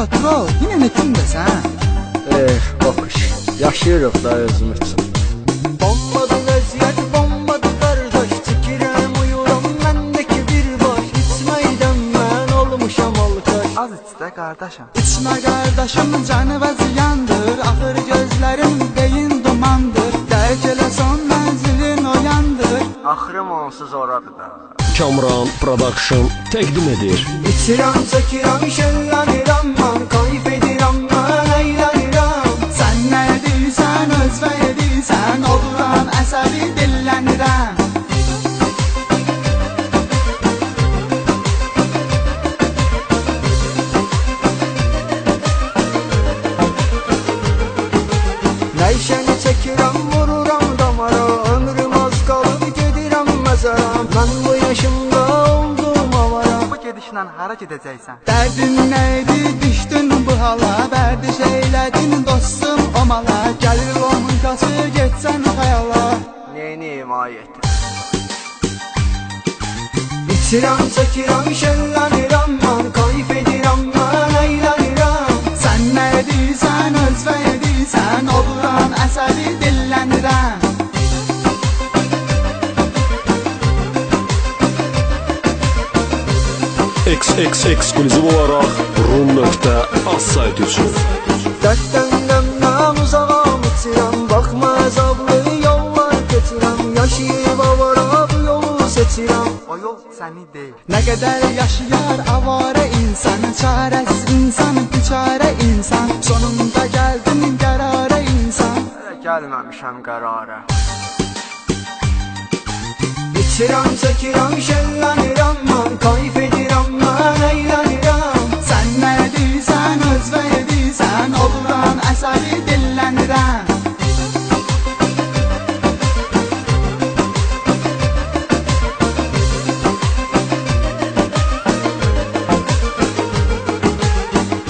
Kral, yine ne kimdesən? Bakış, yaşayırıq da özüm üçün. Bombadır vəziyyət, bombadır qardaş. Çəkirəm, uyuram məndəki bir baş. İçməkdən mən olmuşam alkaş. Az içdə qardaşım. İçmə qardaşım, canı vəziyandır. Axır gözlərim beyin dumandır. Dərk elə son mənzilin oyandır. Axırım onsuz oradır da. Kamran Production təqdim edir. İçirəm, çəkirəm, şəllənirəm mən. Kayıf edirəm, mən əylənirəm. Sən nə edirsən, özvə edirsən. Oluram əsəbi dillənirəm. Nəşəni çəkirəm, vururam damara. Ömrüm az qalıb gedirəm məzara. Mən bu yaşımda oldum avara. Bu gedişlə hara gedəcəksən? Dərdin neydi, düşdün bu hala. Bərdiş eylədin dostum o mala. Gəlir onun qaçı getsən xəyala. Neyiniyim ayet? İçirəm, çəkirəm, şəllənirəm mən. Kayıf edirəm, mən əylənirəm. Sən nə edirsən, özvə edirsən. Oluram əsəbi dillənirəm. XX ekskluziv olaraq Rum.az sayt üçün. Dərddən mən uzağam içirəm. Baxma əzablı yollar keçirəm. Yaşayıb avara bu yolu seçirəm. O yol səni deyil. Nə qədər yaşayar avara insan. Çarəsiz insan, biçarə insan. Sonunda gəldin qərara insan. Hələ gəlməmişəm qərara. İçirəm, çəkirəm, şəllənirəm mən. Kayıf edirəm, mən əylənirəm. Sən nə edirsən, özvə edirsən. Oluram əsəbi dillənirəm.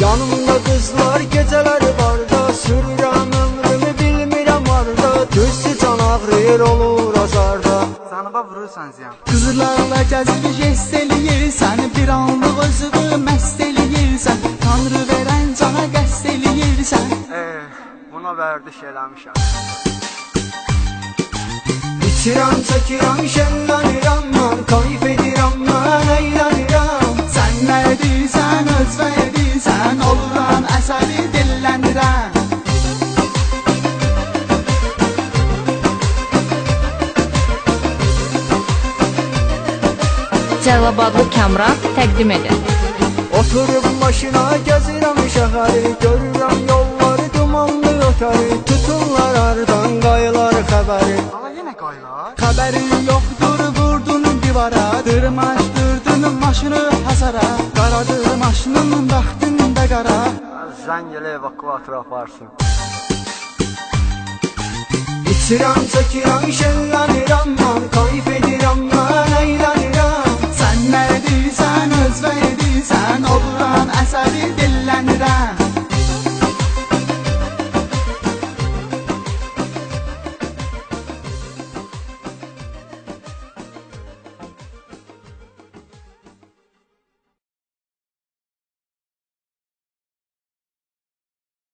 Yanımda qızlar, gecələr var da. Sürürəm ömrümü, bilmirəm harda. Düzdür can ağrıyır, olur azarda. Canıma vurursan ziyan. Qızlarla gəzib jest eləyirsən. Bir anlıq özünü məst eləyirsən. Tanrı verən cana qəst eləyirsən. Buna vərdiş eləmişəm. İçirəm, çəkirəm, şəllənirəm mən. Kayıf edirəm, mən əylənirəm. Sən nə edirsən, özvə edirsən. Oluram əsəbi dillənirəm. Cəlilabadlı Kamran təqdim edir. Oturub maşına gəzirəm şəhəri. Görürəm yolları dumanlı ötəri. Tuturlar ardan qayılar xəbəri. Ala yenə qaylar. Xəbərin yoxdur, vurdun divara. Dırmaşdırdın maşını hasara. Qaradır maşının bəxtində qara. Zəng elə evakuator aparsın. İçirəm, çəkirəm,